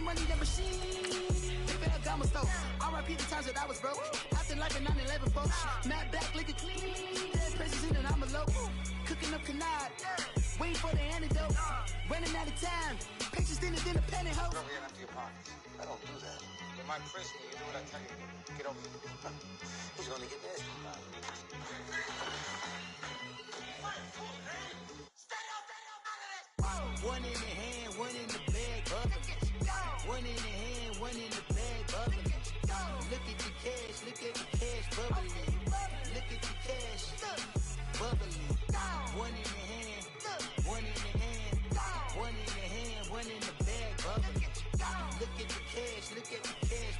money, the machine. They felt gamma stove. R.I.P. the times that I was broke. Acting like a 9/11 folks. Mad back, looking clean. Dead presses in and I'm alone. Cooking up canard. Waiting for the antidote. Running out of time. Pictures thinner than a penny hoe. Go ahead empty your pockets. I don't do that. But my Chris, when you do what I tell you, get over it. He's gonna get nasty. One in the hand, one in the bag, bubbling. One in the hand, one in the bag, bubbling. Look at the cash, bubbling. Look at the cash, bubbling. One in the hand, one in the hand, one in the hand, one in the bag, bubbling. Look at the cash,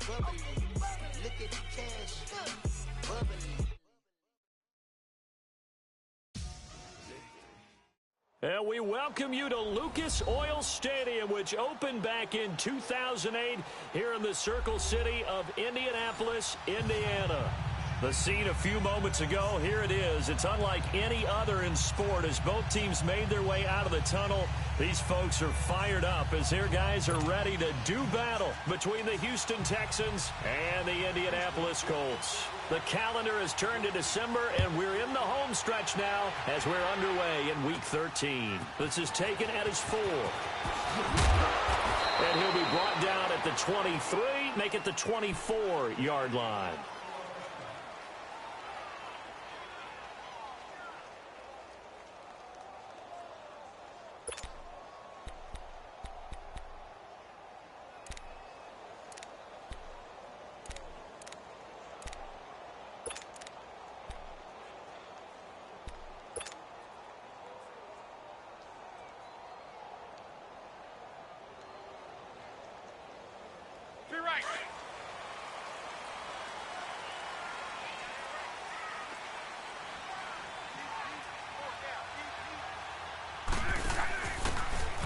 bubbling. Look at the cash, bubbling. And we welcome you to Lucas Oil Stadium, which opened back in 2008 here in the Circle City of Indianapolis, Indiana. The scene a few moments ago, here it is. It's unlike any other in sport as both teams made their way out of the tunnel. These folks are fired up as their guys are ready to do battle between the Houston Texans and the Indianapolis Colts. The calendar has turned to December, and we're in the home stretch now as we're underway in Week 13. This is taken at his 4. And he'll be brought down at the 23, make it the 24-yard line.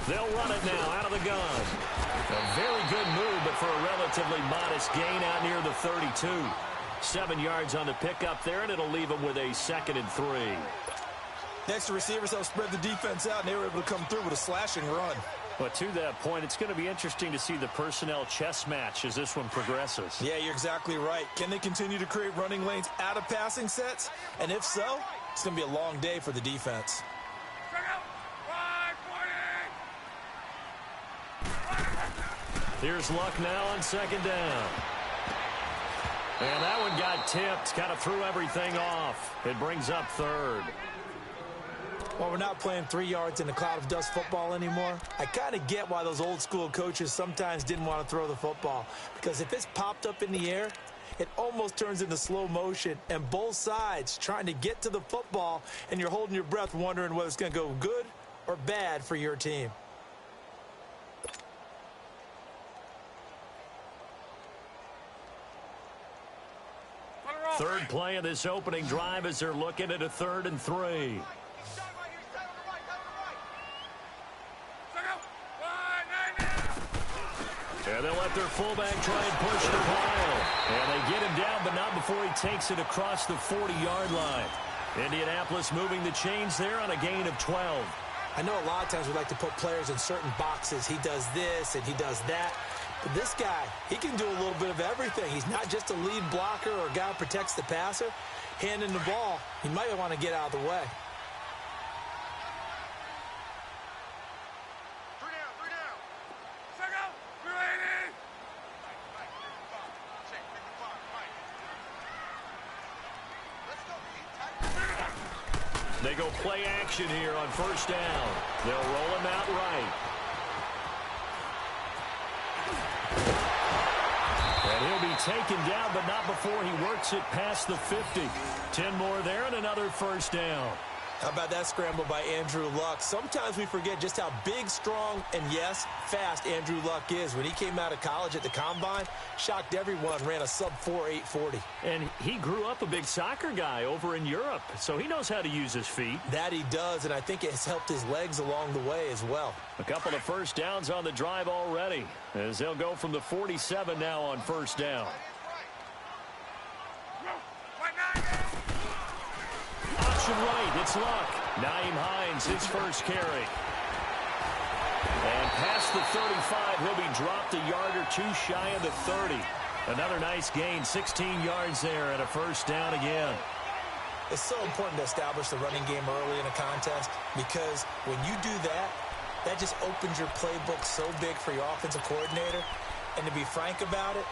They'll run it now out of the gun. A very good move, but for a relatively modest gain out near the 32. 7 yards on the pickup there, and it'll leave them with a 2nd and 3. Next to receivers, they'll spread the defense out, and they were able to come through with a slashing run. But to that point, it's going to be interesting to see the personnel chess match as this one progresses. Yeah, you're exactly right. Can they continue to create running lanes out of passing sets? And if so, it's going to be a long day for the defense. Here's Luck now on 2nd down. And that one got tipped, kind of threw everything off. It brings up 3rd. Well, we're not playing 3 yards in a cloud of dust football anymore. I kind of get why those old school coaches sometimes didn't want to throw the football. Because if it's popped up in the air, it almost turns into slow motion. And both sides trying to get to the football, and you're holding your breath wondering whether it's going to go good or bad for your team. Third play of this opening drive as they're looking at a 3rd and 3. And they'll let their fullback try and push the pile. And they get him down, but not before he takes it across the 40-yard line. Indianapolis moving the chains there on a gain of 12. I know a lot of times we like to put players in certain boxes. He does this and he does that. But this guy, he can do a little bit of everything. He's not just a lead blocker or a guy who protects the passer. Handing the ball, he might want to get out of the way. They go play action here on 1st down. They'll roll him out right. And he'll be taken down, but not before he works it past the 50. 10 more there and another 1st down. How about that scramble by Andrew Luck? Sometimes we forget just how big, strong, and, yes, fast Andrew Luck is. When he came out of college at the Combine, shocked everyone, ran a sub-4 840. And he grew up a big soccer guy over in Europe, so he knows how to use his feet. That he does, and I think it has helped his legs along the way as well. A couple of 1st downs on the drive already, as they'll go from the 47 now on 1st down. Option right, it's Luck. Naeem Hines, his first carry. And past the 35, he'll be dropped a yard or two shy of the 30. Another nice gain, 16 yards there and a first down again. It's so important to establish the running game early in a contest because when you do that, that just opens your playbook so big for your offensive coordinator. And to be frank about it,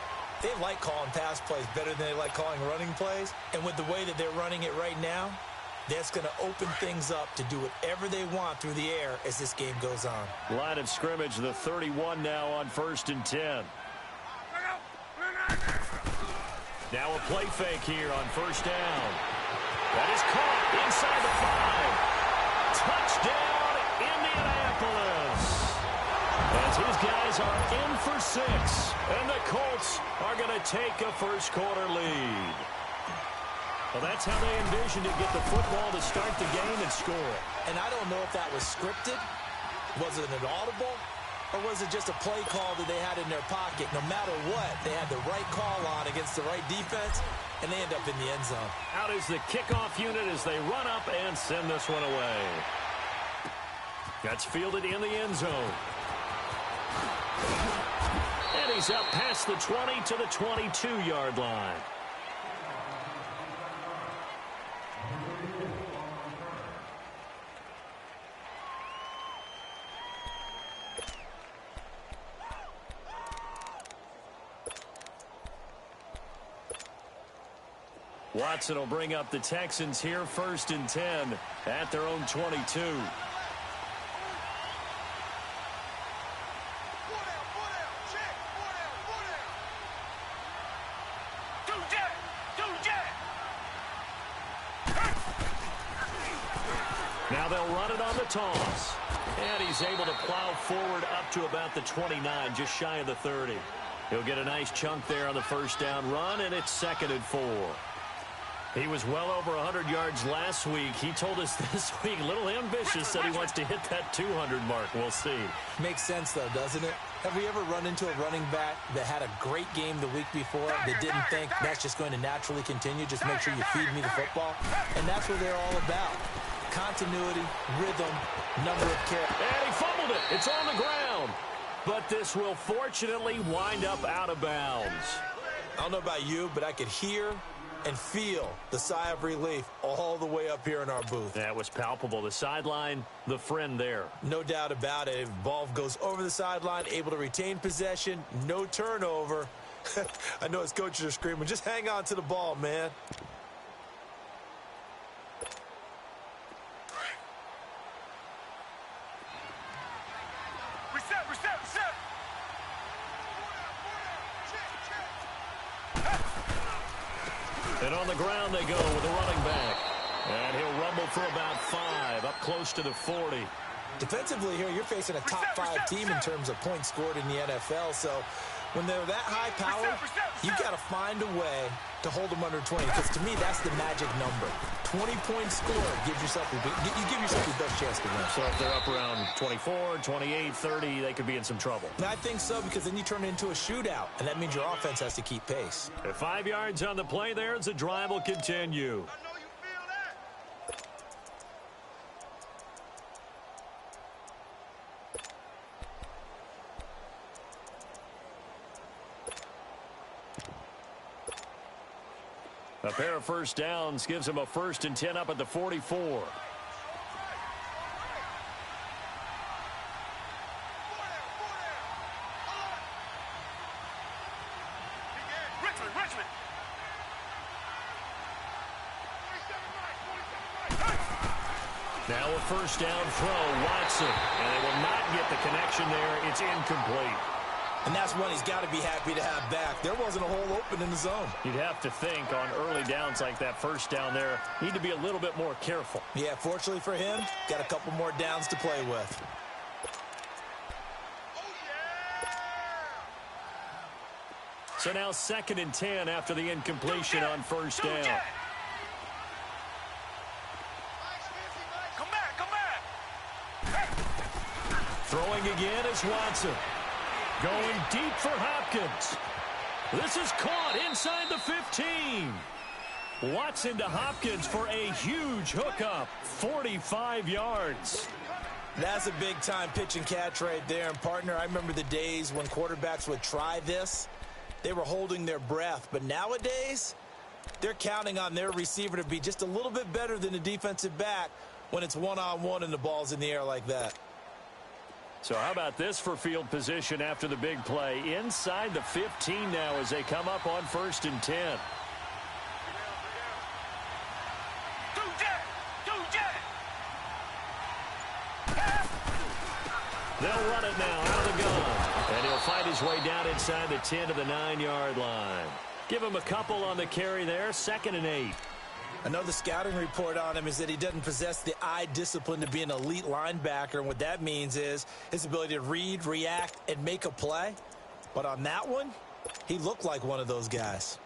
they like calling pass plays better than they like calling running plays. And with the way that they're running it right now, that's going to open things up to do whatever they want through the air as this game goes on. Line of scrimmage, the 31 now on 1st and 10. Now a play fake here on 1st down. That is caught inside the 5. Touchdown, Indianapolis. As his guys are in for 6. And the Colts are going to take a first-quarter lead. Well, that's how they envisioned it, get the football to start the game and score. And I don't know if that was scripted. Was it an audible? Or was it just a play call that they had in their pocket? No matter what, they had the right call on against the right defense, and they end up in the end zone. Out is the kickoff unit as they run up and send this one away. That's fielded in the end zone. And he's up past the 20 to the 22-yard line. Watson will bring up the Texans here 1st and 10 at their own 22. Now they'll run it on the toss. And he's able to plow forward up to about the 29, just shy of the 30. He'll get a nice chunk there on the first down run, and it's 2nd and 4. He was well over 100 yards last week. He told us this week, a little ambitious, said he wants to hit that 200 mark. We'll see. Makes sense, though, doesn't it? Have we ever run into a running back that had a great game the week before that didn't think that's just going to naturally continue? Just make sure you feed me the football. And that's what they're all about. Continuity, rhythm, number of carries. And he fumbled it. It's on the ground. But this will fortunately wind up out of bounds. I don't know about you, but I could hear and feel the sigh of relief all the way up here in our booth. That was palpable. The sideline, the friend there. No doubt about it. If ball goes over the sideline, able to retain possession, no turnover. I know his coaches are screaming, just hang on to the ball, man. And on the ground they go with a running back. And he'll rumble for about 5, up close to the 40. Defensively here, you're facing a top 5 team in terms of points scored in the NFL. So when they're that high powered, you've got to find a way to hold them under 20. Because to me, that's the magic number. 20-point score gives yourself you give yourself your best chance to win. So if they're up around 24, 28, 30, they could be in some trouble. And I think so, because then you turn it into a shootout, and that means your offense has to keep pace. At 5 yards on the play there, as the drive will continue. A pair of first downs gives him a 1st and 10 up at the 44. Now a first down throw, Watson. And they will not get the connection there. It's incomplete. And that's one he's got to be happy to have back. There wasn't a hole open in the zone. You'd have to think on early downs like that first down there, need to be a little bit more careful. Yeah, fortunately for him, got a couple more downs to play with. So now 2nd and 10 after the incompletion on first down. Throwing again is Watson. Going deep for Hopkins. This is caught inside the 15. Watson to Hopkins for a huge hookup. 45 yards. That's a big-time pitch and catch right there. And, partner, I remember the days when quarterbacks would try this. They were holding their breath. But nowadays, they're counting on their receiver to be just a little bit better than the defensive back when it's one-on-one and the ball's in the air like that. So how about this for field position after the big play? Inside the 15 now as they come up on 1st and 10. They'll run it now out of the gun. And he'll fight his way down inside the 10 to the 9-yard line. Give him a couple on the carry there. 2nd and 8. Another scouting report on him is that he doesn't possess the eye discipline to be an elite linebacker. And what that means is his ability to read, react, and make a play. But on that one, he looked like one of those guys.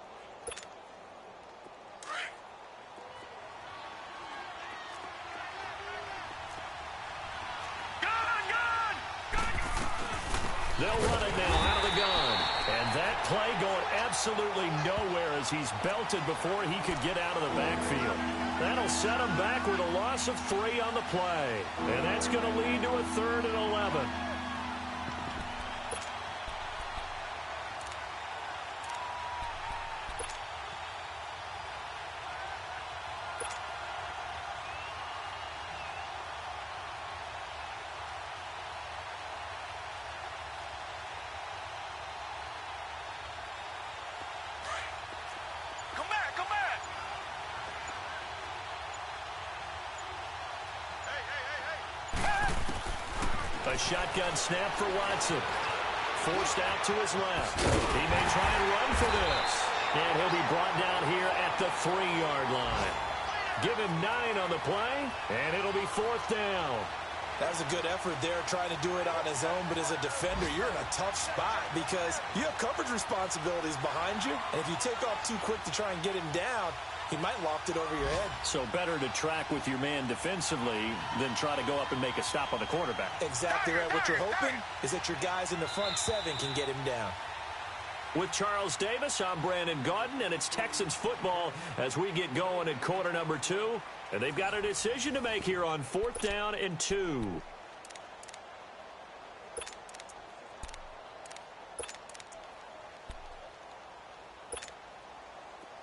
They'll run it now out of the gun. And that play going absolutely nowhere as he's belted before he could get out of the backfield. That'll set him back with a loss of 3 on the play. And that's going to lead to a 3rd and 11. A shotgun snap for Watson. Forced out to his left. He may try and run for this. And he'll be brought down here at the 3-yard line. Give him 9 on the play, and it'll be 4th down. That was a good effort there, trying to do it on his own. But as a defender, you're in a tough spot because you have coverage responsibilities behind you. And if you take off too quick to try and get him down, he might loft it over your head. So better to track with your man defensively than try to go up and make a stop on the quarterback. Exactly right. What you're hoping is that your guys in the front 7 can get him down. With Charles Davis, I'm Brandon Gaudin, and it's Texans football as we get going in quarter number 2. And they've got a decision to make here on 4th down and 2.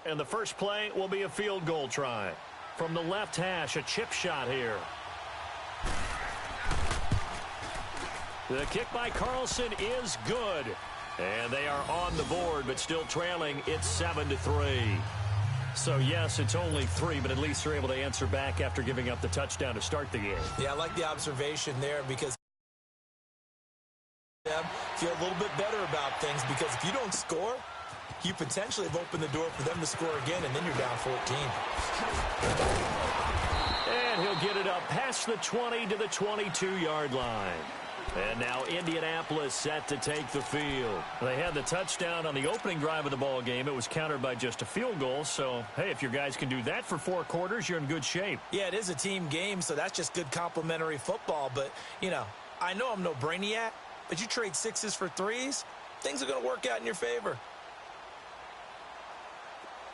And the first play will be a field goal try. From the left hash, a chip shot here. The kick by Carlson is good. And they are on the board, but still trailing. It's 7-3. So, yes, it's only 3, but at least they're able to answer back after giving up the touchdown to start the game. Yeah, I like the observation there because feel a little bit better about things because if you don't score, you potentially have opened the door for them to score again, and then you're down 14. And he'll get it up past the 20 to the 22-yard line. And now Indianapolis set to take the field. They had the touchdown on the opening drive of the ball game. It was countered by just a field goal. So, hey, if your guys can do that for 4 quarters, you're in good shape. Yeah, it is a team game, so that's just good complimentary football. But, you know I'm no brainiac, but you trade 6s for 3s, things are going to work out in your favor.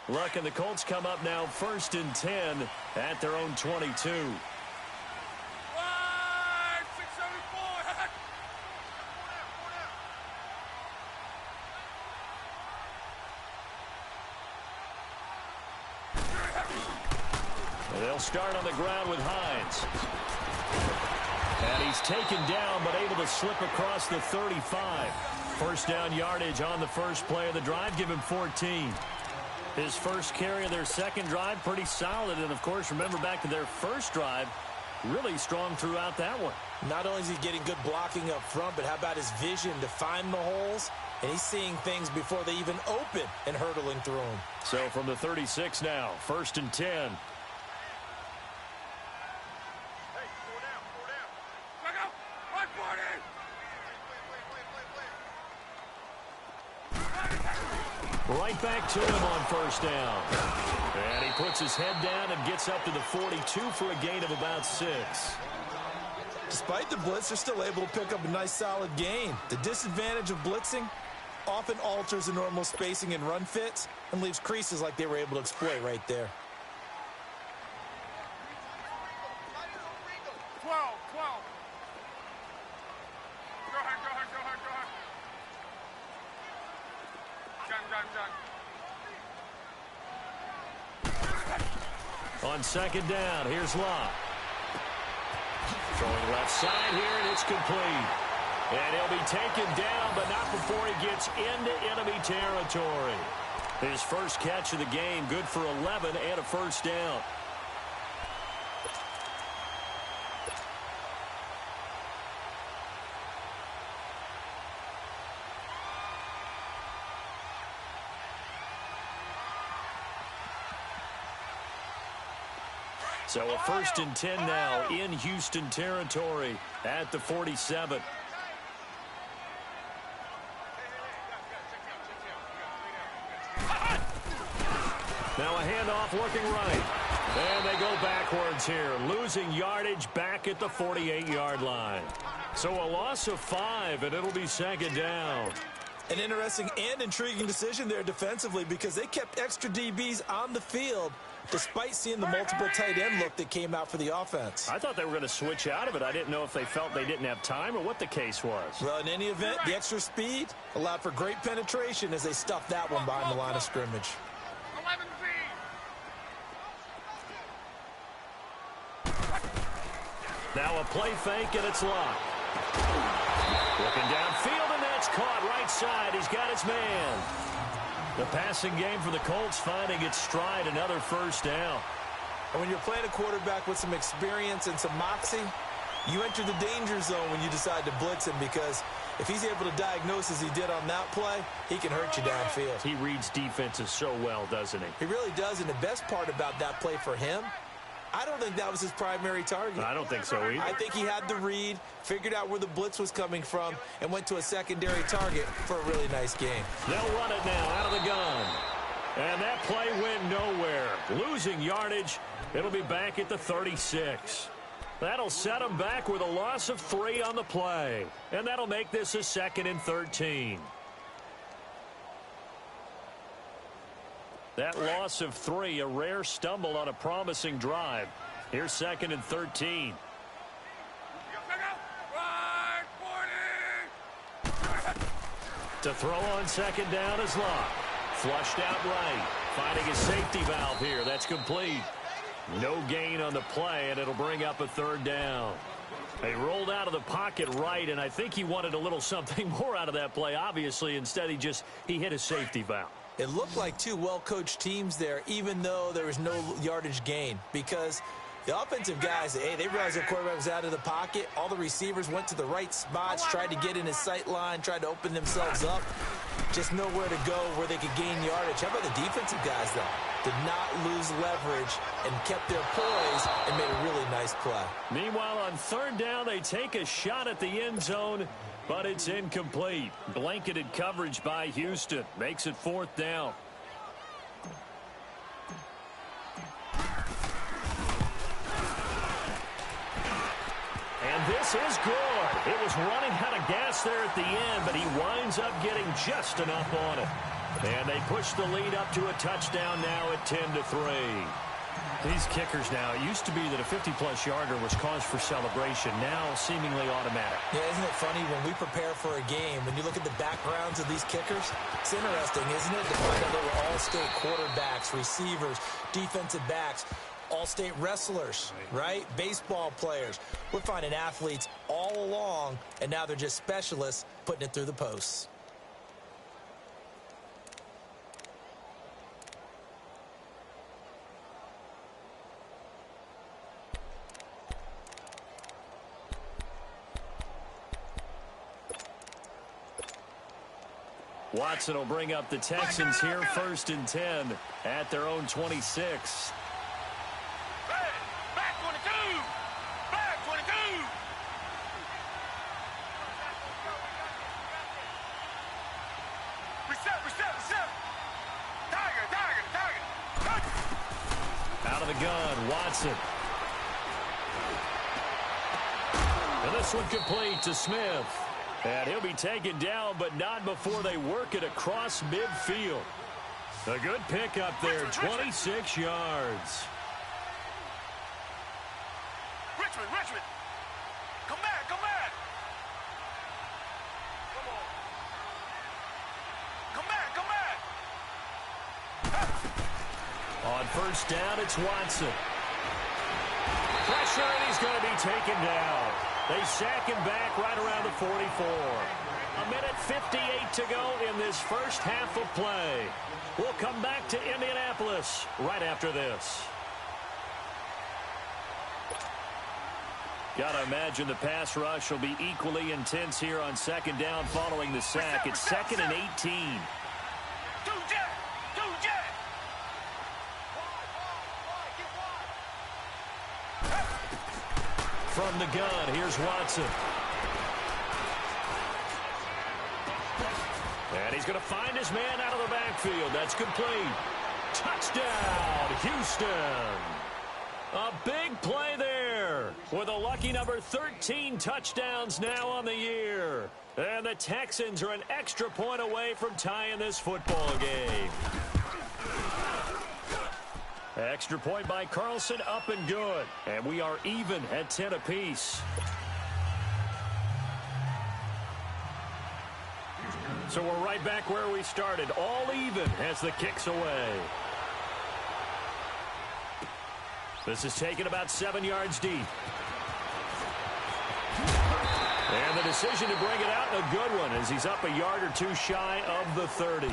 Luck and the Colts come up now 1st and 10 at their own 22. They'll start on the ground with Hines. And he's taken down, but able to slip across the 35. First down yardage on the first play of the drive. Give him 14. His first carry of their second drive, pretty solid. And, of course, remember back to their first drive, really strong throughout that one. Not only is he getting good blocking up front, but how about his vision to find the holes? And he's seeing things before they even open and hurtling through them. So from the 36 now, 1st and 10. Right back to him on first down. And he puts his head down and gets up to the 42 for a gain of about 6. Despite the blitz, they're still able to pick up a nice solid gain. The disadvantage of blitzing often alters the normal spacing and run fits and leaves creases like they were able to exploit right there. 12. On second down, here's Locke. Throwing left side here, and it's complete. And he'll be taken down, but not before he gets into enemy territory. His first catch of the game, good for 11 and a first down. So a 1st and 10 now in Houston territory at the 47. Now a handoff looking right. And they go backwards here, losing yardage back at the 48-yard line. So a loss of 5, and it'll be second down. An interesting and intriguing decision there defensively because they kept extra DBs on the field despite seeing the multiple tight end look that came out for the offense. I thought they were going to switch out of it. I didn't know if they felt they didn't have time or what the case was. Well, in any event, the extra speed allowed for great penetration as they stuffed that one behind the line of scrimmage. Now a play fake, and it's Locke. Looking downfield, and that's caught right side. He's got his man. The passing game for the Colts finding its stride, another first down. And when you're playing a quarterback with some experience and some moxie, you enter the danger zone when you decide to blitz him because if he's able to diagnose as he did on that play, he can hurt you downfield. He reads defenses so well, doesn't he? He really does, and the best part about that play for him, I don't think that was his primary target. I don't think so either. I think he had the read, figured out where the blitz was coming from, and went to a secondary target for a really nice game. They'll run it now out of the gun. And that play went nowhere. Losing yardage. It'll be back at the 36. That'll set them back with a loss of 3 on the play. And that'll make this a 2nd and 13. That loss of 3, a rare stumble on a promising drive. Here's 2nd and 13. To throw on second down is Locke. Flushed out right. Finding a safety valve here. That's complete. No gain on the play, and it'll bring up a 3rd down. They rolled out of the pocket right, and I think he wanted a little something more out of that play. Obviously, instead he hit a safety valve. It looked like 2 well-coached teams there, even though there was no yardage gain, because the offensive guys, hey, they realized their quarterback was out of the pocket. All the receivers went to the right spots, tried to get in his sight line, tried to open themselves up. Just nowhere to go where they could gain yardage. How about the defensive guys, though? Did not lose leverage and kept their poise and made a really nice play. Meanwhile, on 3rd down, they take a shot at the end zone, but it's incomplete. Blanketed coverage by Houston. Makes it 4th down. And this is good. It was running out of gas there at the end, but he winds up getting just enough on it. And they push the lead up to a touchdown now at 10-3. These kickers now, it used to be that a 50-plus yarder was cause for celebration. Now seemingly automatic. Yeah, isn't it funny when we prepare for a game, when you look at the backgrounds of these kickers? It's interesting, isn't it, to find out they were all-state quarterbacks, receivers, defensive backs, all-state wrestlers, right? Baseball players. We're finding athletes all along, and now they're just specialists putting it through the posts. Watson will bring up the Texans here, 1st and 10 at their own 26. Back 22! Back 22! Reset! Tiger! Out of the gun, Watson. And this one complete to Smith. And he'll be taken down, but not before they work it across midfield. A good pickup there, 26 yards. Richmond! Come back! Come on! Come back! On first down, it's Watson. Pressure, and he's going to be taken down. They sack him back right around the 44. A minute 58 to go in this first half of play. We'll come back to Indianapolis right after this. Got to imagine the pass rush will be equally intense here on second down following the sack. It's 2nd and 18. From the gun, here's Watson. And he's going to find his man out of the backfield. That's complete. Touchdown, Houston. A big play there with a lucky number 13 touchdowns now on the year. And the Texans are an extra point away from tying this football game. Extra point by Carlson, up and good. And we are even at 10 apiece. So we're right back where we started, all even as the kick's away. This is taken about 7 yards deep. And the decision to bring it out, a good one, as he's up a yard or two shy of the 30.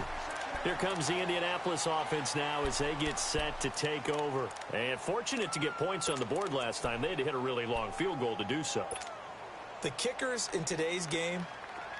Here comes the Indianapolis offense now as they get set to take over. And fortunate to get points on the board last time. They had to hit a really long field goal to do so. The kickers in today's game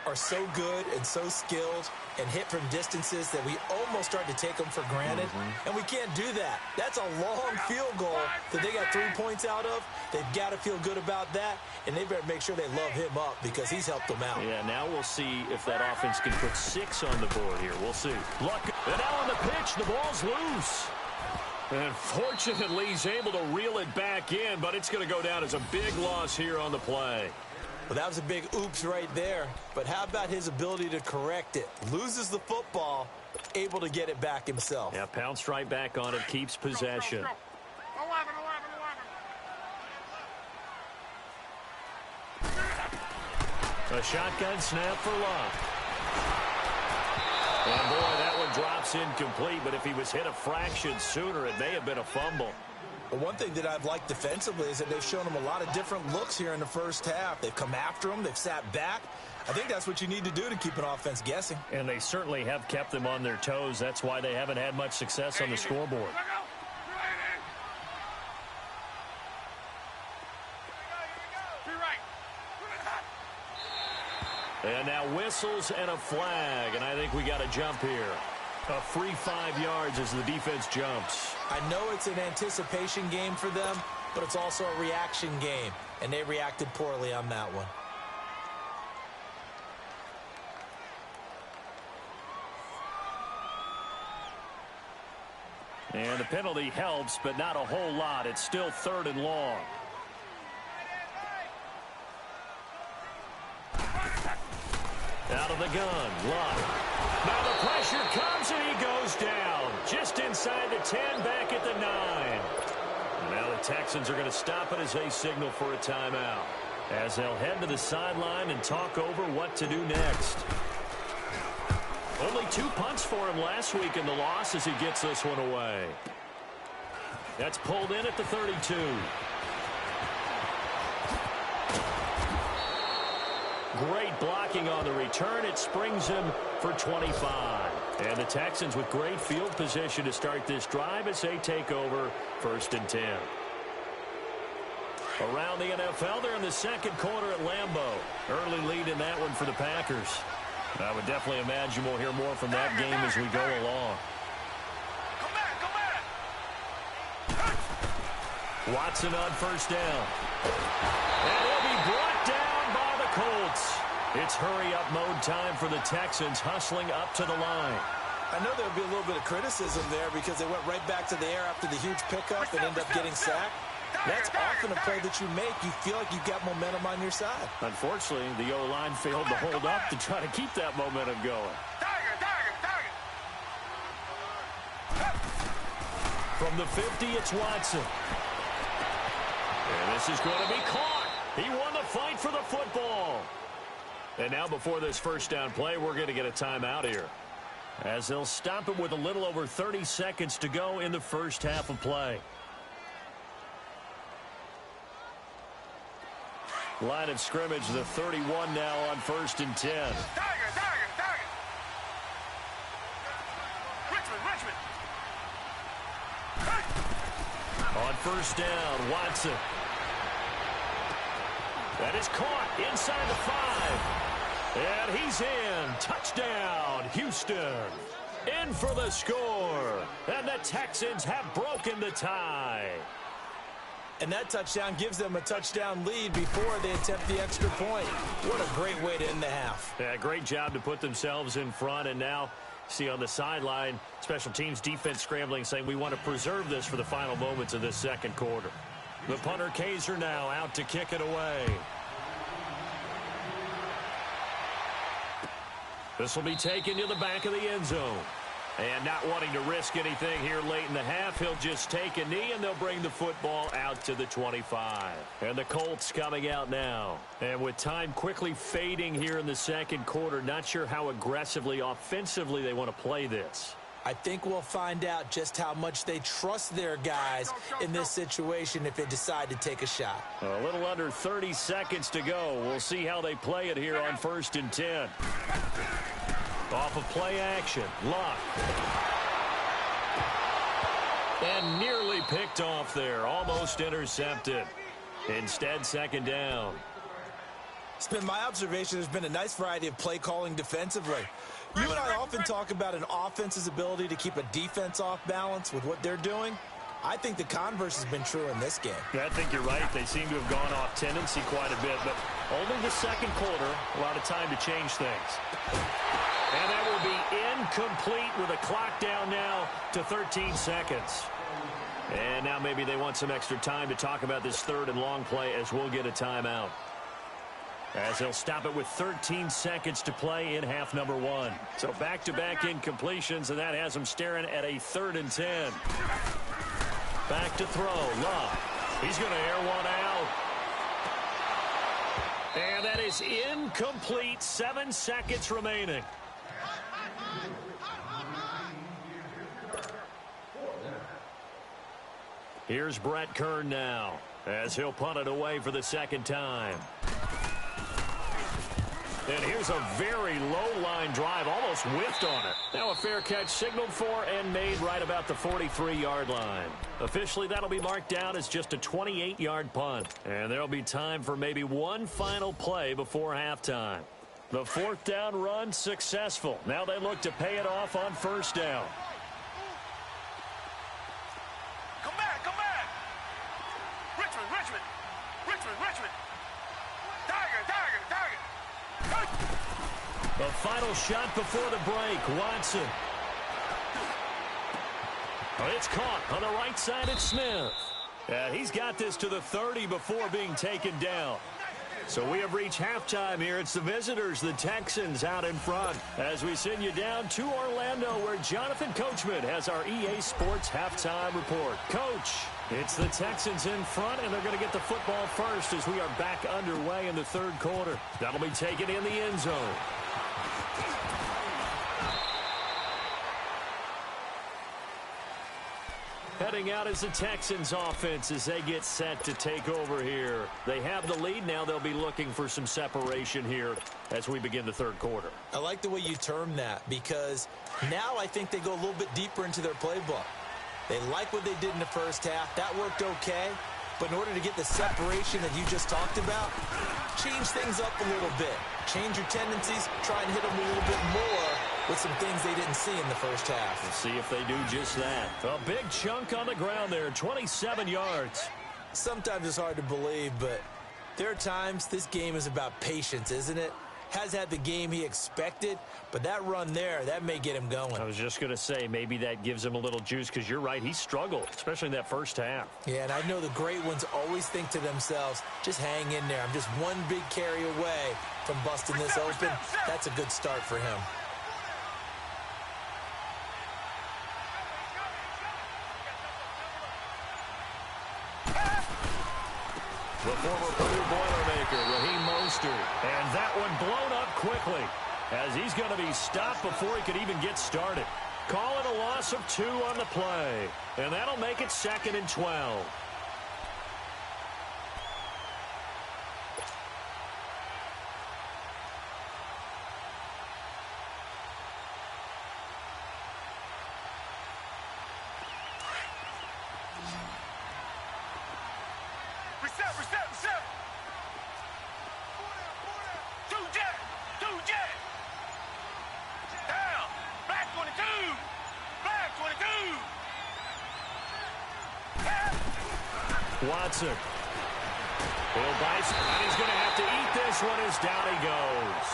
are so good and so skilled and hit from distances that we almost start to take them for granted. And we can't do that. That's a long field goal that they got 3 points out of. They've got to feel good about that, and they better make sure they love him up because he's helped them out. Yeah, now we'll see if that offense can put 6 on the board here. We'll see. Luck. And now on the pitch, the ball's loose. And fortunately, he's able to reel it back in, but it's going to go down as a big loss here on the play. Well, that was a big oops right there. But how about his ability to correct it? Loses the football, able to get it back himself. Yeah, pounced right back on it, keeps possession. A shotgun snap for Luck. And boy, that one drops incomplete, but if he was hit a fraction sooner, it may have been a fumble. But one thing that I've liked defensively is that they've shown him a lot of different looks here in the first half. They've come after him. They've sat back. I think that's what you need to do to keep an offense guessing. And they certainly have kept them on their toes. That's why they haven't had much success on the scoreboard. And now whistles and a flag, and I think we got a jump here. A free 5 yards as the defense jumps. I know it's an anticipation game for them, but it's also a reaction game, and they reacted poorly on that one. And the penalty helps, but not a whole lot. It's still 3rd and long. Out of the gun, Luck. Now the pressure comes and he goes down. Just inside the 10, back at the 9. And now the Texans are going to stop it as they signal for a timeout. As they'll head to the sideline and talk over what to do next. Only 2 punts for him last week in the loss as he gets this one away. That's pulled in at the 32. Great blocking on the return. It springs him for 25. And the Texans with great field position to start this drive as they take over 1st and 10. Around the NFL, they're in the 2nd quarter at Lambeau. Early lead in that one for the Packers. I would definitely imagine we'll hear more from that game as we go along. Watson on 1st down. And he'll be brought down by the Colts. It's hurry-up mode time for the Texans, hustling up to the line. I know there'll be a little bit of criticism there because they went right back to the air after the huge pickup and end up getting sacked. That's often a play that you make. You feel like you've got momentum on your side. Unfortunately, the O-line failed to hold up to try to keep that momentum going. From the 50, it's Watson. And this is going to be caught. He won the fight for the football. And now before this 1st down play, we're going to get a timeout here. as they'll stop it with a little over 30 seconds to go in the first half of play. Line of scrimmage, the 31 now on 1st and 10. Richmond. On 1st down, Watson. That is caught inside the 5. And he's in. Touchdown, Houston. In for the score. And the Texans have broken the tie. And that touchdown gives them a touchdown lead before they attempt the extra point. What a great way to end the half. Yeah, great job to put themselves in front. And now, see on the sideline, special teams defense scrambling, saying we want to preserve this for the final moments of this second quarter. The punter, Kaiser, now out to kick it away. This will be taken to the back of the end zone. And not wanting to risk anything here late in the half, he'll just take a knee, and they'll bring the football out to the 25. And the Colts coming out now. And with time quickly fading here in the second quarter, not sure how aggressively, offensively they want to play this. I think we'll find out just how much they trust their guys in this situation if they decide to take a shot. A little under 30 seconds to go. We'll see how they play it here on 1st and 10. Off of play action, Luck. And nearly picked off there, almost intercepted. Instead, 2nd down. It's been my observation there's been a nice variety of play calling defensively. You and I often talk about an offense's ability to keep a defense off balance with what they're doing. I think the converse has been true in this game. Yeah, I think you're right. They seem to have gone off tendency quite a bit, but only the second quarter, a lot of time to change things. And that will be incomplete with a clock down now to 13 seconds. And now maybe they want some extra time to talk about this 3rd and long play as we'll get a timeout. As they'll stop it with 13 seconds to play in half number 1. So back-to-back incompletions, and that has them staring at a 3rd and 10. Back to throw, Love. He's going to air one out. And that is incomplete, 7 seconds remaining. Here's Brett Kern now, as he'll punt it away for the 2nd time. And here's a very low-line drive, almost whiffed on it. Now a fair catch signaled for and made right about the 43-yard line. Officially, that'll be marked down as just a 28-yard punt. And there'll be time for maybe one final play before halftime. The 4th down run successful. Now they look to pay it off on 1st down. Come back. Richmond. Tiger. The final shot before the break, Watson. It's caught on the right side at Smith. He's got this to the 30 before being taken down. So we have reached halftime here. It's the visitors, the Texans, out in front. As we send you down to Orlando, where Jonathan Coachman has our EA Sports halftime report. Coach, it's the Texans in front, and they're going to get the football first as we are back underway in the 3rd quarter. That'll be taken in the end zone. Heading out is the Texans offense as they get set to take over here. They have the lead. Now they'll be looking for some separation here as we begin the 3rd quarter. I like the way you term that, because now I think they go a little bit deeper into their playbook. They like what they did in the first half. That worked okay. But in order to get the separation that you just talked about, change things up a little bit. Change your tendencies. Try and hit them a little bit more with some things they didn't see in the first half. We'll see if they do just that. A big chunk on the ground there, 27 yards. Sometimes it's hard to believe, but there are times this game is about patience, isn't it? Has had the game he expected, but that run there, that may get him going. I was just going to say, maybe that gives him a little juice, because you're right, he struggled, especially in that first half. Yeah, and I know the great ones always think to themselves, just hang in there. I'm just one big carry away from busting this open. That's a good start for him. The former Purdue Boilermaker, Raheem Mostert. And that one blown up quickly. as he's going to be stopped before he could even get started. Call it a loss of 2 on the play, and that'll make it 2nd and 12. Reset. 2 jet. Down. Back 22. Watson. He'll dice, and he's going to have to eat this one as down he goes.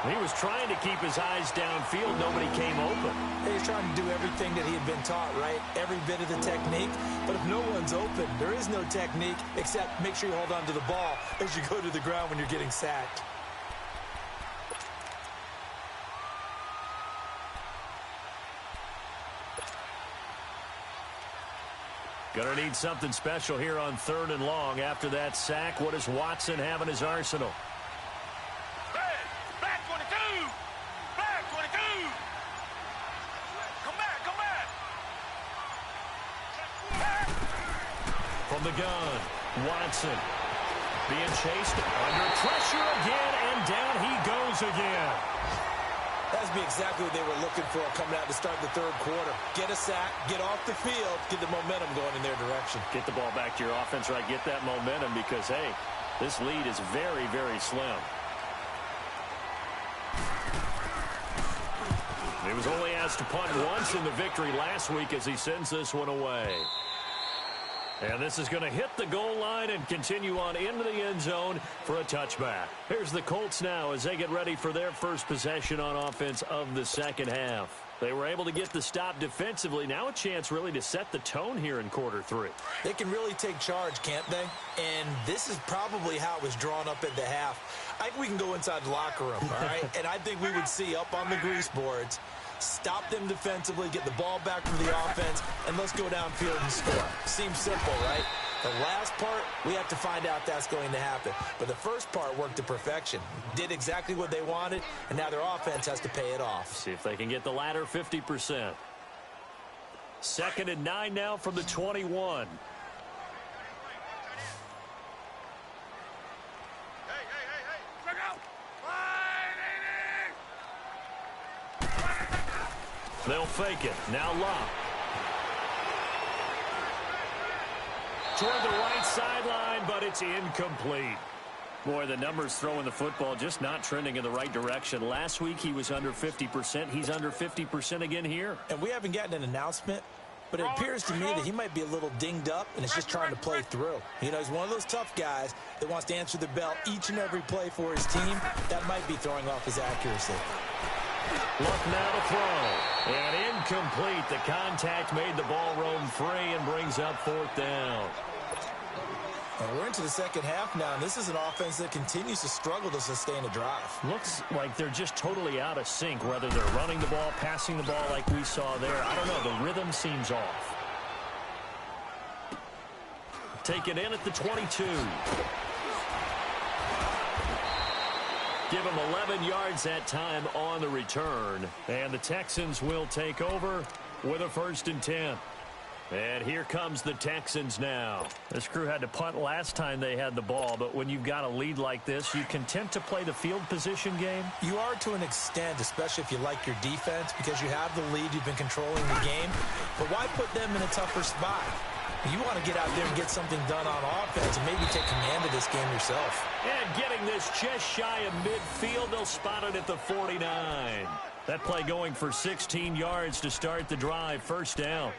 He was trying to keep his eyes downfield. Nobody came open. He's trying to do everything that he had been taught, right? Every bit of the technique. But if no one's open, there is no technique except make sure you hold on to the ball as you go to the ground when you're getting sacked. Going to need something special here on 3rd and long. After that sack, what does Watson have in his arsenal? Back 22. Come back. From the gun, Watson being chased under pressure again, and down he goes again. That's be exactly what they were looking for coming out to start the 3rd quarter. Get a sack, get off the field, get the momentum going in their direction. Get the ball back to your offense, right? Get that momentum because, hey, this lead is very, very slim. He was only asked to punt once in the victory last week as he sends this one away. And this is going to hit the goal line and continue on into the end zone for a touchback. Here's the Colts now as they get ready for their first possession on offense of the 2nd half. They were able to get the stop defensively. Now a chance really to set the tone here in quarter 3. They can really take charge, can't they? And this is probably how it was drawn up at the half. I think we can go inside the locker room, all right? And I think we would see up on the grease boards, stop them defensively, get the ball back for the offense, and let's go downfield and score. Seems simple, right? The last part, we have to find out that's going to happen. But the first part worked to perfection. Did exactly what they wanted, and now their offense has to pay it off. See if they can get the latter 50%. 2nd and 9 now from the 21. Look out. They'll fake it. Now Locke. Toward the right sideline, but it's incomplete. Boy, the numbers throwing the football just not trending in the right direction. Last week he was under 50%. He's under 50% again here. And we haven't gotten an announcement, but it appears to me that he might be a little dinged up and is just trying to play through. You know, he's one of those tough guys that wants to answer the bell each and every play for his team. That might be throwing off his accuracy. Luck now to throw. And incomplete. The contact made the ball roam free and brings up 4th down. And we're into the 2nd half now, and this is an offense that continues to struggle to sustain a drive. Looks like they're just totally out of sync, whether they're running the ball, passing the ball like we saw there. I don't know. The rhythm seems off. Taken in at the 22. Give him 11 yards that time on the return. And the Texans will take over with a 1st and 10. And here comes the Texans now. This crew had to punt last time they had the ball, but when you've got a lead like this, you content to play the field position game? You are to an extent, especially if you like your defense, because you have the lead, you've been controlling the game. But why put them in a tougher spot? You want to get out there and get something done on offense and maybe take command of this game yourself. And getting this just shy of midfield, they'll spot it at the 49. That play going for 16 yards to start the drive. 1st down.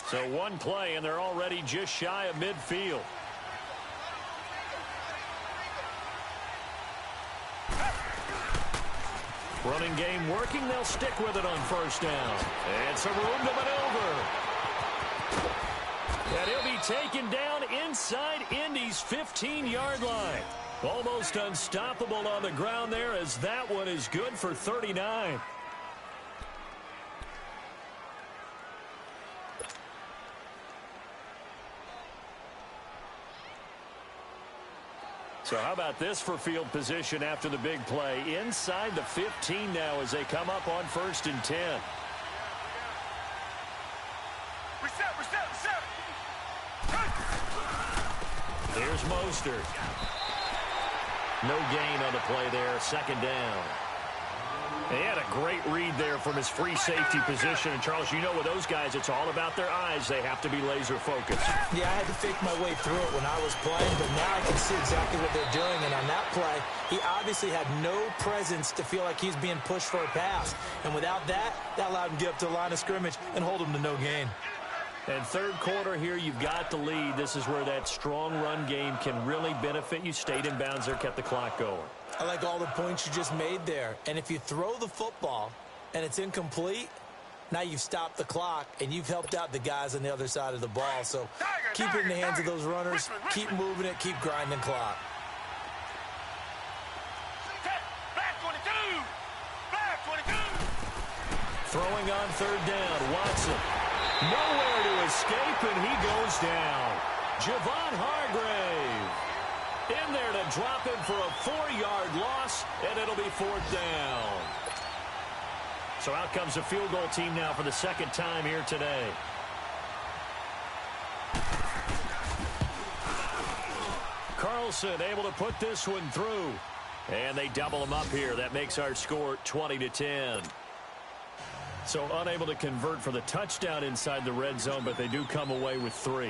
So one play, and they're already just shy of midfield. Running game working. They'll stick with it on 1st down. And some room to maneuver. And he'll be taken down inside Indy's 15-yard line. Almost unstoppable on the ground there, as that one is good for 39. So how about this for field position after the big play? Inside the 15 now as they come up on 1st and 10. Reset. Here's Mostert. No gain on the play there. 2nd down. He had a great read there from his free safety position. And, Charles, you know with those guys, it's all about their eyes. They have to be laser focused. Yeah, I had to fake my way through it when I was playing, but now I can see exactly what they're doing. And on that play, he obviously had no presence to feel like he's being pushed for a pass. And without that, that allowed him to get up to the line of scrimmage and hold him to no gain. And 3rd quarter here, you've got the lead. This is where that strong run game can really benefit you. Stayed in bounds there, kept the clock going. I like all the points you just made there. And if you throw the football and it's incomplete, now you've stopped the clock and you've helped out the guys on the other side of the ball. So keep it in the hands of those runners. Keep moving it. Keep grinding clock. Black 22. Throwing on 3rd down, Watson. Nowhere to escape, and he goes down. Javon Hargrave in there to drop him for a 4-yard loss, and it'll be 4th down. So out comes the field goal team now for the 2nd time here today. Carlson able to put this one through. And they double him up here. That makes our score 20-10. So unable to convert for the touchdown inside the red zone, but they do come away with 3.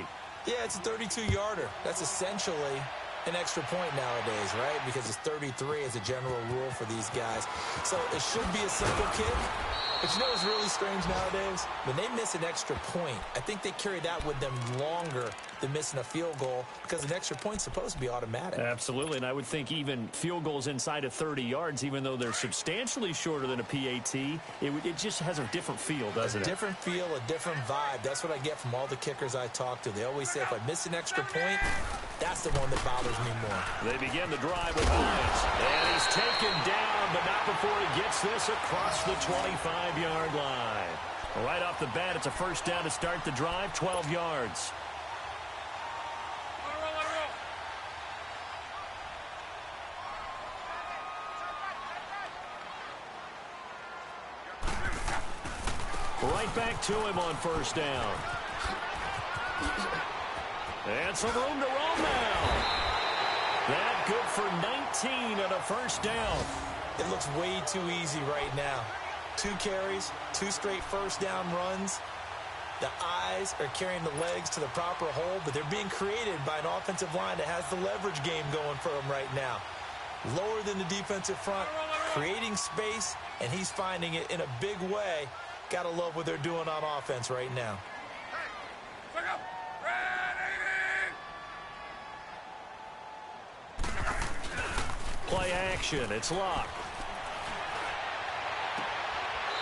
Yeah, it's a 32-yarder. That's essentially an extra point nowadays, right? Because it's 33 as a general rule for these guys. So it should be a simple kick. But you know what's really strange nowadays? When they miss an extra point, I think they carry that with them longer than missing a field goal because an extra point's supposed to be automatic. Absolutely, and I would think even field goals inside of 30 yards, even though they're substantially shorter than a PAT, it just has a different feel, doesn't it? A different feel, a different vibe. That's what I get from all the kickers I talk to. They always say if I miss an extra point, that's the one that bothers me more. They begin the drive with Hines, and he's taken down, but not before he gets this across the 25-yard line. Right off the bat, it's a 1st down to start the drive, 12 yards. Right back to him on 1st down. And some room to roll now. That good for 19 and a 1st down. It looks way too easy right now. 2 carries, 2 straight 1st down runs. The eyes are carrying the legs to the proper hole, but they're being created by an offensive line that has the leverage game going for them right now. Lower than the defensive front, creating space, and he's finding it in a big way. Gotta love what they're doing on offense right now. Play action. It's Locke.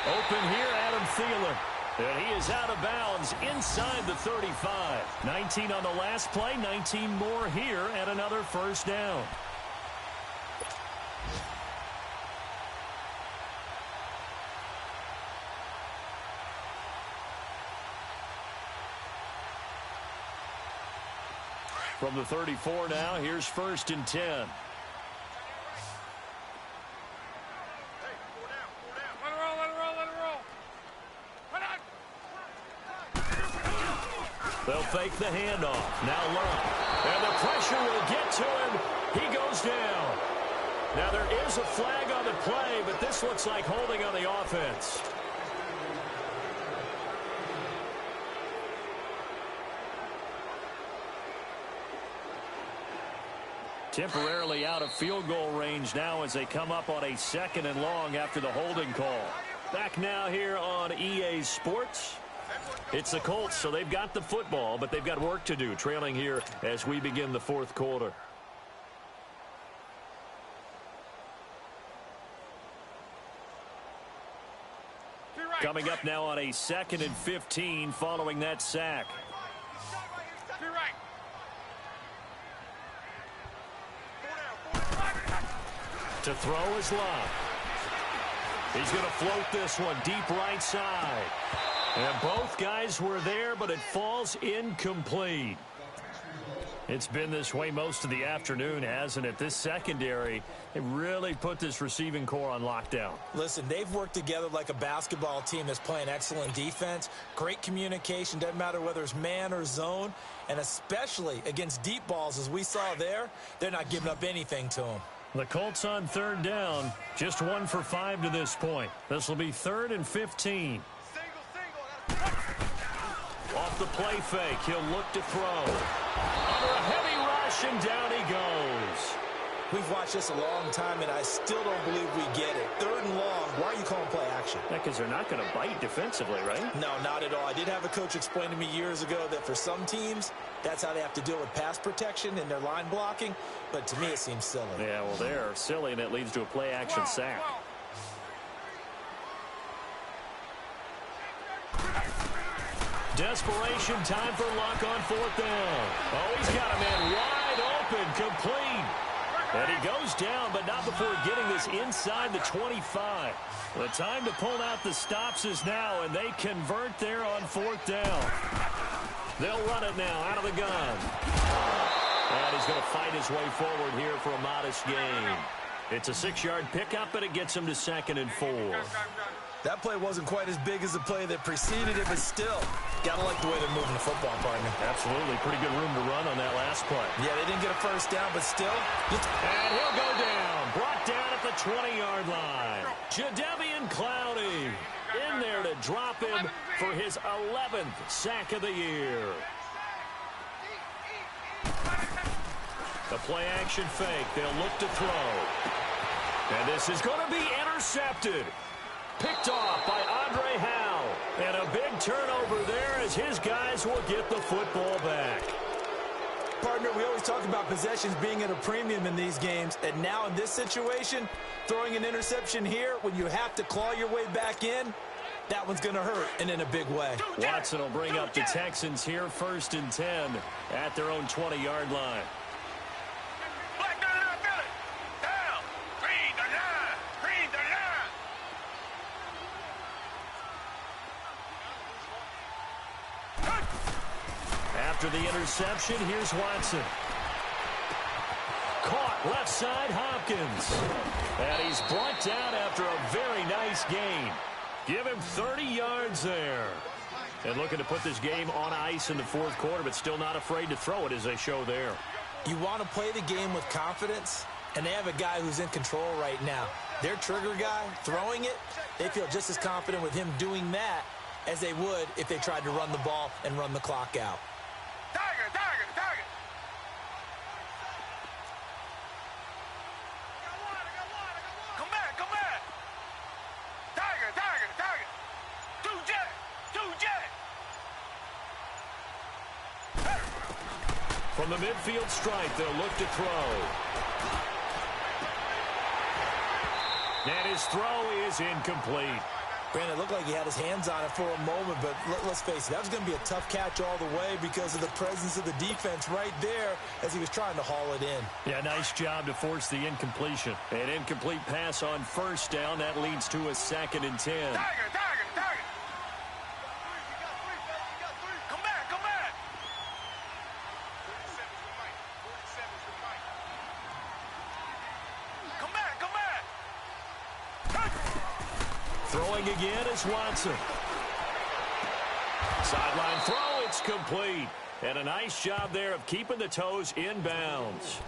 Open here, Adam Thielen. And he is out of bounds inside the 35. 19 on the last play, 19 more here, and another 1st down. From the 34 now, here's 1st and 10. They'll fake the handoff. Now Love. And the pressure will get to him. He goes down. Now there is a flag on the play, but this looks like holding on the offense. Temporarily out of field goal range now as they come up on a 2nd and long after the holding call. Back now here on EA Sports. It's the Colts, so they've got the football, but they've got work to do, trailing here as we begin the 4th quarter. Coming up now on a 2nd and 15 following that sack. To throw is Love. He's going to float this one deep right side. And both guys were there, but it falls incomplete. It's been this way most of the afternoon, hasn't it? This secondary, they really put this receiving core on lockdown. Listen, they've worked together like a basketball team that's playing excellent defense. Great communication, doesn't matter whether it's man or zone. And especially against deep balls, as we saw there, they're not giving up anything to them. The Colts on third down, just 1 for 5 to this point. This will be 3rd and 15. Off the play fake, he'll look to throw. Under a heavy rush, and down he goes. We've watched this a long time, and I still don't believe we get it. 3rd and long, why are you calling play action? Yeah, because they're not going to bite defensively, right? No, not at all. I did have a coach explain to me years ago that for some teams, that's how they have to deal with pass protection and their line blocking. But to me, it seems silly. Yeah, well, they're silly, and it leads to a play action sack. Desperation time for Luck on 4th down. Oh, he's got a man wide open, complete. And he goes down, but not before getting this inside the 25. The time to pull out the stops is now, and they convert there on 4th down. They'll run it now out of the gun. And he's going to fight his way forward here for a modest gain. It's a 6-yard pickup, and it gets him to 2nd and 4. That play wasn't quite as big as the play that preceded it, but still, gotta like the way they're moving the football, partner. Absolutely. Pretty good room to run on that last play. Yeah, they didn't get a first down, but still. And he'll go down. Brought down at the 20-yard line. Jadeveon Clowney in there to drop him for his 11th sack of the year. The play action fake. They'll look to throw. And this is going to be intercepted. Picked off by Andre Howe. And a big turnover there as his guys will get the football back. Partner, we always talk about possessions being at a premium in these games. And now in this situation, throwing an interception here when you have to claw your way back in, that one's going to hurt, and in a big way. Watson will bring up the Texans here 1st and 10 at their own 20-yard line. After the interception, here's Watson. Caught left side, Hopkins. And he's brought down after a very nice gain. Give him 30 yards there. And looking to put this game on ice in the 4th quarter, but still not afraid to throw it as they show there. You want to play the game with confidence, and they have a guy who's in control right now. Their trigger guy, throwing it, they feel just as confident with him doing that as they would if they tried to run the ball and run the clock out. Target. Come back. Target. Two jet. From the midfield stripe, they'll look to throw. And his throw is incomplete. Brandon, it looked like he had his hands on it for a moment, but let's face it, that was going to be a tough catch all the way because of the presence of the defense right there as he was trying to haul it in. Yeah, nice job to force the incompletion. An incomplete pass on 1st down. That leads to a 2nd and 10. Target. Come back. Throwing again is Watson. Sideline throw, it's complete. And a nice job there of keeping the toes in bounds.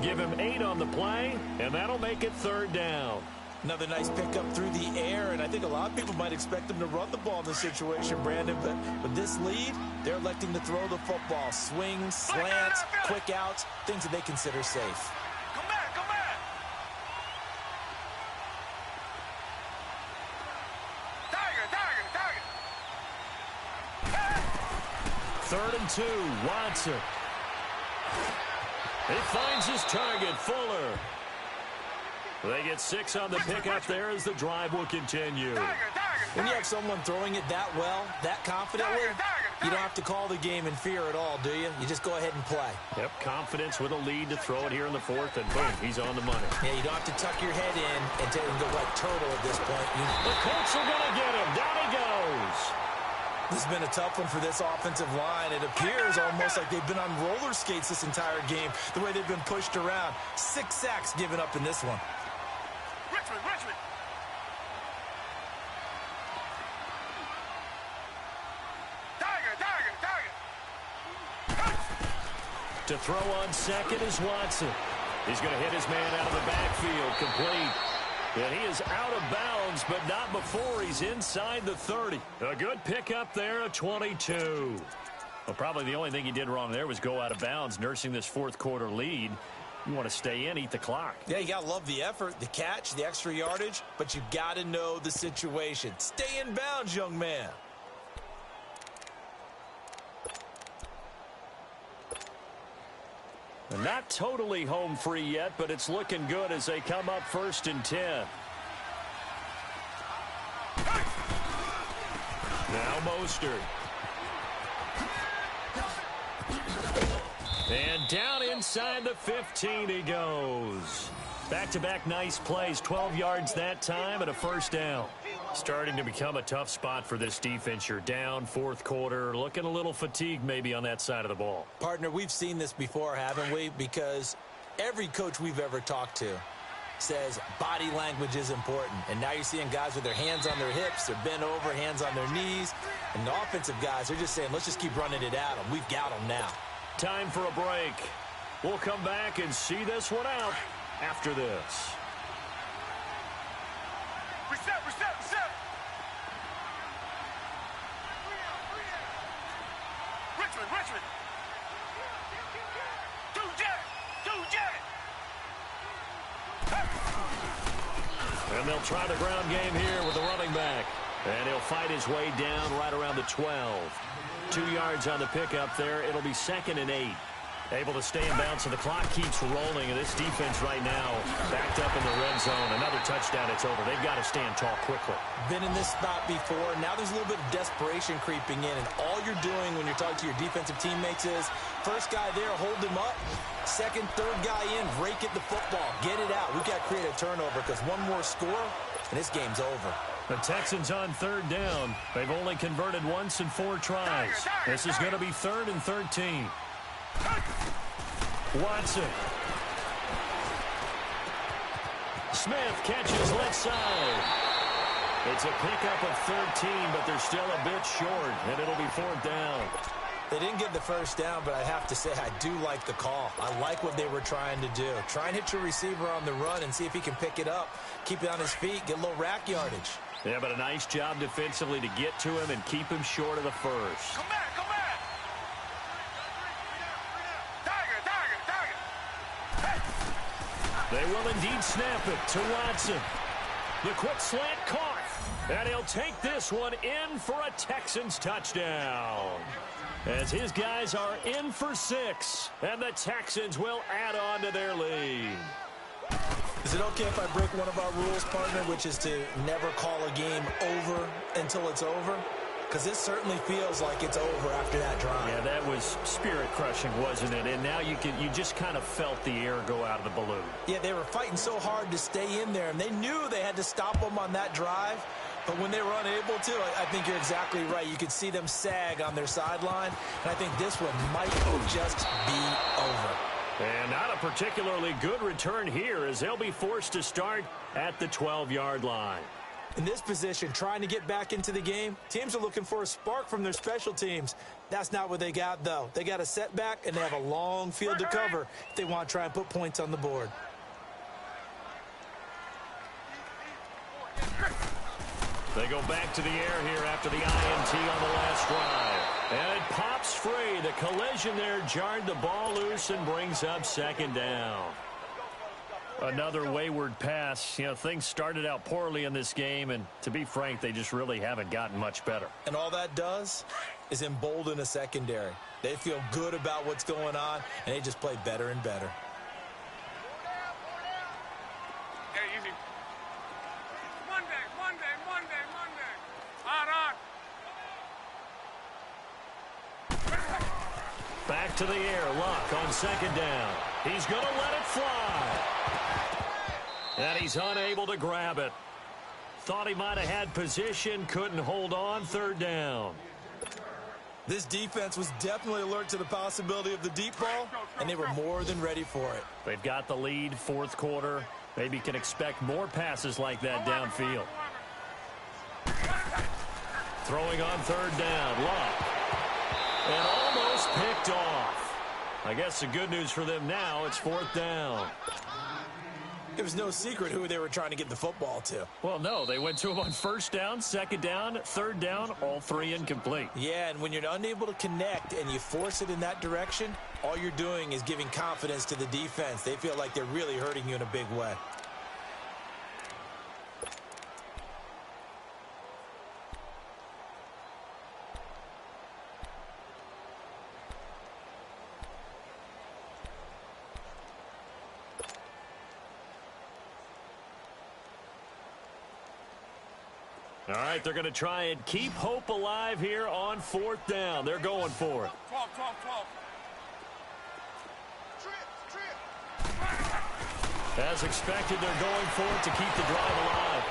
Give him 8 on the play, and that'll make it 3rd down. Another nice pickup through the air, and I think a lot of people might expect them to run the ball in this situation, Brandon, but with this lead, they're electing to throw the football. Swings, slants, quick outs, things that they consider safe. Come back. 3rd and 2, Watson. He finds his target, Fuller. They get 6 on the pickup there as the drive will continue. When you have someone throwing it that well, that confidently, you don't have to call the game in fear at all, do you? You just go ahead and play. Yep, confidence with a lead to throw it here in the 4th, and boom, he's on the money. Yeah, you don't have to tuck your head in and go like turtle at this point. The Colts are going to get him. Down he goes. This has been a tough one for this offensive line. It appears almost like they've been on roller skates this entire game, the way they've been pushed around. 6 sacks given up in this one. Richmond. Tiger. To throw on second is Watson. He's going to hit his man out of the backfield, complete. And he is out of bounds, but not before he's inside the 30. A good pickup there, a 22. Well, probably the only thing he did wrong there was go out of bounds, nursing this fourth quarter lead. You want to stay in, eat the clock. Yeah, you got to love the effort, the catch, the extra yardage, but you got to know the situation. Stay in bounds, young man. Not totally home free yet, but it's looking good as they come up 1st and 10. Now Mostert. And down inside the 15 he goes. Back-to-back nice plays, 12 yards that time and a first down. Starting to become a tough spot for this defense. You're down, fourth quarter, looking a little fatigued maybe on that side of the ball. Partner, we've seen this before, haven't we? Because every coach we've ever talked to says body language is important. And now you're seeing guys with their hands on their hips, they're bent over, hands on their knees. And the offensive guys are just saying, let's just keep running it at them. We've got them now. Time for a break. We'll come back and see this one out after this. Reset. Richmond. Two jet. And they'll try the ground game here with the running back. And he'll fight his way down right around the 12. 2 yards on the pickup there. It'll be 2nd and 8. Able to stay in bounds, so the clock keeps rolling. And this defense right now backed up in the red zone. Another touchdown, it's over. They've got to stand tall quickly. Been in this spot before. Now there's a little bit of desperation creeping in. And all you're doing when you're talking to your defensive teammates is, first guy there, hold him up. Second, third guy in, rake at the football. Get it out. We've got to create a turnover because one more score, and this game's over. The Texans on 3rd down. They've only converted once in 4 tries. This is going to be 3rd and 13. Watson. Smith catches left side. It's a pickup of 13, but they're still a bit short, and it'll be 4th down. They didn't get the first down, but I have to say I do like the call. I like what they were trying to do. Try and hit your receiver on the run and see if he can pick it up, keep it on his feet, get a little rack yardage. Yeah, but a nice job defensively to get to him and keep him short of the first. Come back. They will indeed snap it to Watson. The quick slant caught. And he'll take this one in for a Texans touchdown. As his guys are in for 6. And the Texans will add on to their lead. Is it okay if I break one of our rules, partner, which is to never call a game over until it's over? Because this certainly feels like it's over after that drive. Yeah, that was spirit-crushing, wasn't it? And now you just kind of felt the air go out of the balloon. Yeah, they were fighting so hard to stay in there, and they knew they had to stop them on that drive. But when they were unable to, I think you're exactly right. You could see them sag on their sideline, and I think this one might just be over. And not a particularly good return here as they'll be forced to start at the 12-yard line. In this position, trying to get back into the game, teams are looking for a spark from their special teams. That's not what they got, though. They got a setback, and they have a long field to cover if they want to try and put points on the board. They go back to the air here after the INT on the last drive. And it pops free. The collision there jarred the ball loose and brings up 2nd down. Another wayward pass. You know, things started out poorly in this game, and to be frank, they just really haven't gotten much better. And all that does is embolden a secondary. They feel good about what's going on, and they just play better and better. Hey, easy. Monday. On. Back to the air. Luck on 2nd down. He's going to let it fly. And he's unable to grab it. Thought he might have had position, couldn't hold on. 3rd down. This defense was definitely alert to the possibility of the deep ball, and they were more than ready for it. They've got the lead, fourth quarter. Maybe can expect more passes like that downfield. Throwing on third down, Love. And almost picked off. I guess the good news for them now, it's fourth down. It was no secret who they were trying to get the football to. Well, no, they went to him on first down, second down, third down, all three incomplete. Yeah, and when you're unable to connect and you force it in that direction, all you're doing is giving confidence to the defense. They feel like they're really hurting you in a big way. All right, they're going to try and keep hope alive here on fourth down. They're going for it. 12. As expected, they're going for it to keep the drive alive.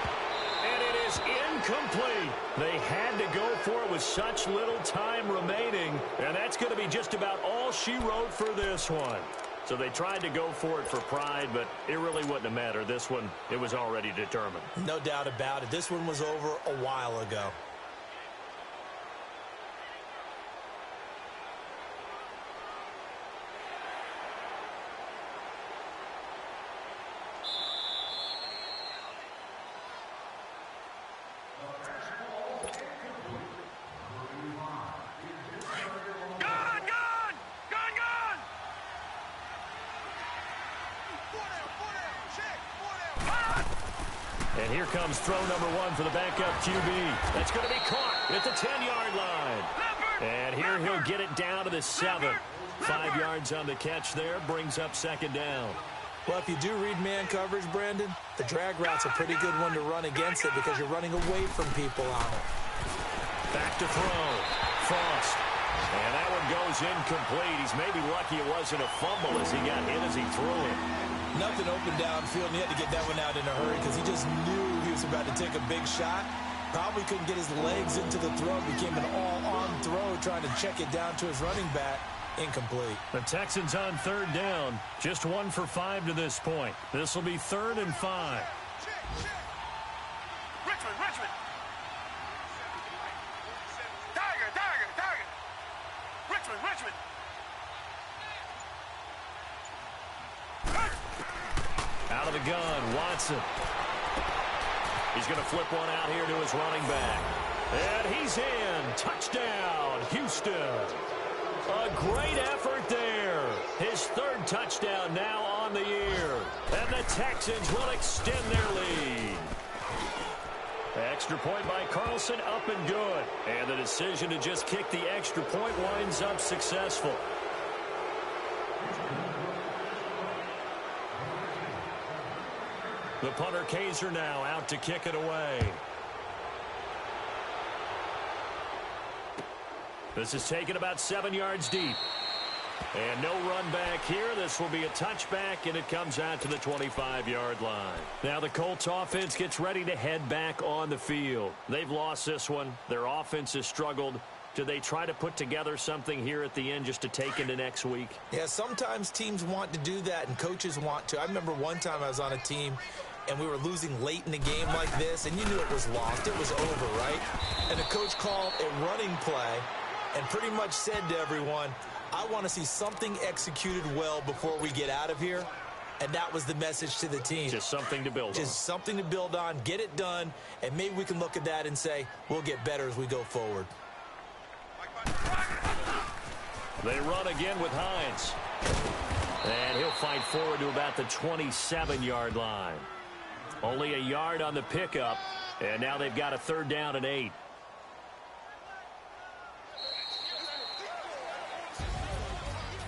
And it is incomplete. They had to go for it with such little time remaining. And that's going to be just about all she wrote for this one. So they tried to go for it for pride, but it really wouldn't have mattered. This one, it was already determined. No doubt about it. This one was over a while ago. And here comes throw number one for the backup QB. That's going to be caught at the 10-yard line. And here he'll get it down to the 7. 5 yards on the catch there, brings up second down. Well, if you do read man coverage, Brandon, the drag route's a pretty good one to run against it because you're running away from people on it. Back to throw. Frost. And that one goes incomplete. He's maybe lucky it wasn't a fumble as he got hit as he threw it. Nothing open downfield, and he had to get that one out in a hurry because he just knew he was about to take a big shot. Probably couldn't get his legs into the throw. Became an all-on throw trying to check it down to his running back. Incomplete. The Texans on third down. Just 1 for 5 to this point. This will be 3rd and 5. Richmond. Tiger. Richmond. Out of the gun, Watson. He's going to flip one out here to his running back. And he's in. Touchdown, Houston. A great effort there. His 3rd touchdown now on the year. And the Texans will extend their lead. Extra point by Carlson, up and good. And the decision to just kick the extra point winds up successful. The punter Kaiser now out to kick it away. This is taken about 7 yards deep. And no run back here. This will be a touchback, and it comes out to the 25-yard line. Now the Colts offense gets ready to head back on the field. They've lost this one. Their offense has struggled. Do they try to put together something here at the end just to take into next week? Yeah, sometimes teams want to do that, and coaches want to. I remember one time I was on a team, and we were losing late in the game like this, and you knew it was lost. It was over, right? And the coach called a running play and pretty much said to everyone, I want to see something executed well before we get out of here. And that was the message to the team. Just something to build on. Just something to build on, get it done, and maybe we can look at that and say, we'll get better as we go forward. They run again with Hines. And he'll fight forward to about the 27-yard line. Only a yard on the pickup, and now they've got a 3rd down and 8.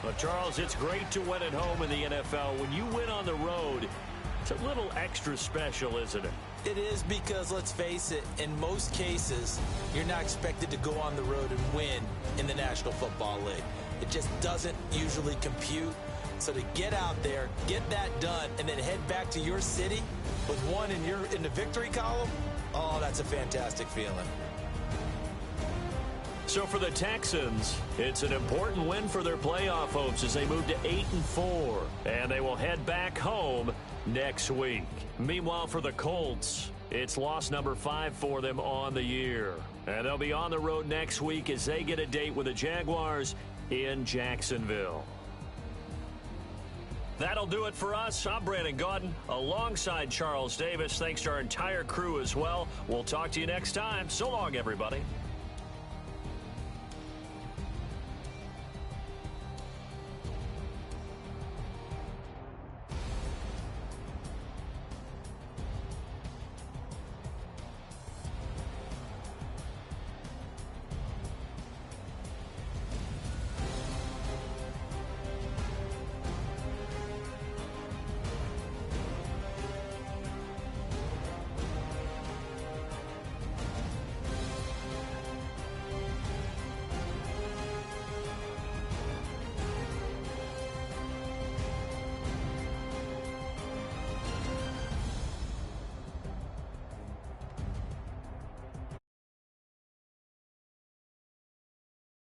Well, Charles, it's great to win at home in the NFL. When you win on the road, it's a little extra special, isn't it? It is because, let's face it, in most cases, you're not expected to go on the road and win in the National Football League. It just doesn't usually compute. So to get out there, get that done, and then head back to your city with one in the victory column, oh, that's a fantastic feeling. So for the Texans, it's an important win for their playoff hopes as they move to 8-4. And they will head back home next week. Meanwhile, for the Colts, it's loss number 5 for them on the year. And they'll be on the road next week as they get a date with the Jaguars in Jacksonville. That'll do it for us. I'm Brandon Gaudin alongside Charles Davis. Thanks to our entire crew as well. We'll talk to you next time. So long, everybody.